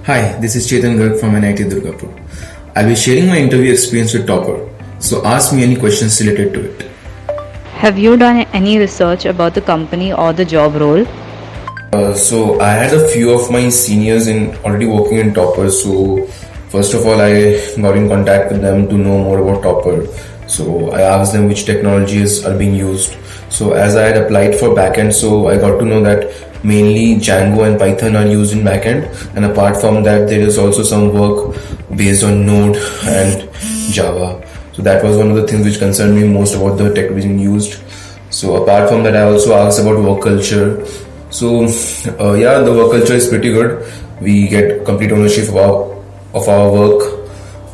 Hi, this is Chetan Garg from NIT Durgapur. I'll be sharing my interview experience with Topper, so ask me any questions related to it. Have you done any research about the company or the job role? So I had a few of my seniors in already working in Topper. So first of all, I got in contact with them to know more about Topper. So I asked them which technologies are being used. So as I had applied for backend, so I got to know that mainly Django and Python are used in backend, and apart from that, there is also some work based on Node and Java. So that was one of the things which concerned me most about the tech being used. So apart from that, I also asked about work culture. So yeah, the work culture is pretty good. We get complete ownership of our work.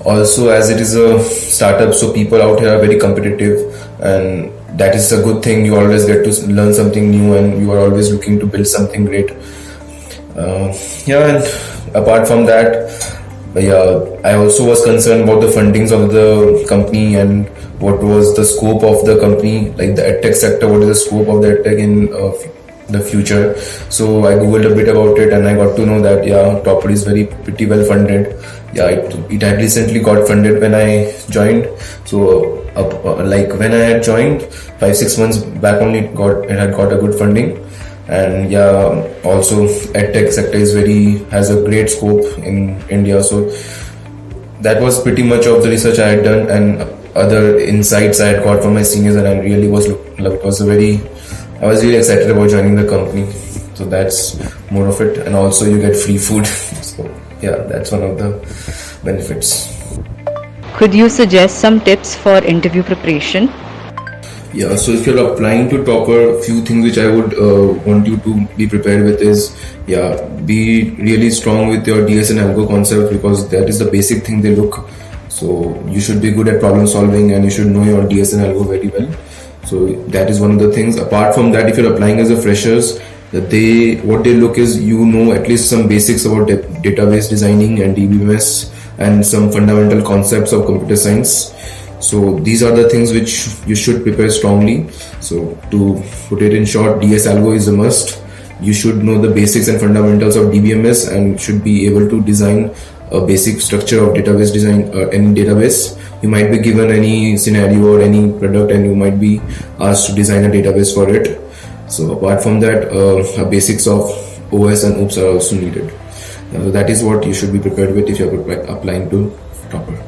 Also, as it is a startup, so people out here are very competitive, and that is a good thing. You always get to learn something new, and you are always looking to build something great. Yeah, and apart from that, yeah, I also was concerned about the fundings of the company and what was the scope of the company, like the edtech sector. What is the scope of the edtech in the future? So I googled a bit about it, and I got to know that yeah, Topper is pretty well funded. Yeah, it had recently got funded when I joined. So like when I had joined 5-6 months back only, it had got a good funding. And yeah, also edtech sector has a great scope in India. So that was pretty much of the research I had done and other insights I had got from my seniors, and I really I was really excited about joining the company. So that's more of it, and also you get free food. So yeah, that's one of the benefits. Could you suggest some tips for interview preparation? Yeah, so if you're applying to Topper, few things which I would want you to be prepared with is, yeah, be really strong with your DS and algo concept, because that is the basic thing they look. So you should be good at problem solving, and you should know your DS and algo very well. So that is one of the things. Apart from that, if you're applying as a freshers, what they look is you know at least some basics about database designing and DBMS and some fundamental concepts of computer science. So these are the things which you should prepare strongly. So to put it in short, DS Algo is a must. You should know the basics and fundamentals of DBMS and should be able to design a basic structure of database design, any database. You might be given any scenario or any product, and you might be asked to design a database for it. So apart from that, basics of OS and OOPS are also needed. That is what you should be prepared with if you're applying to Topper.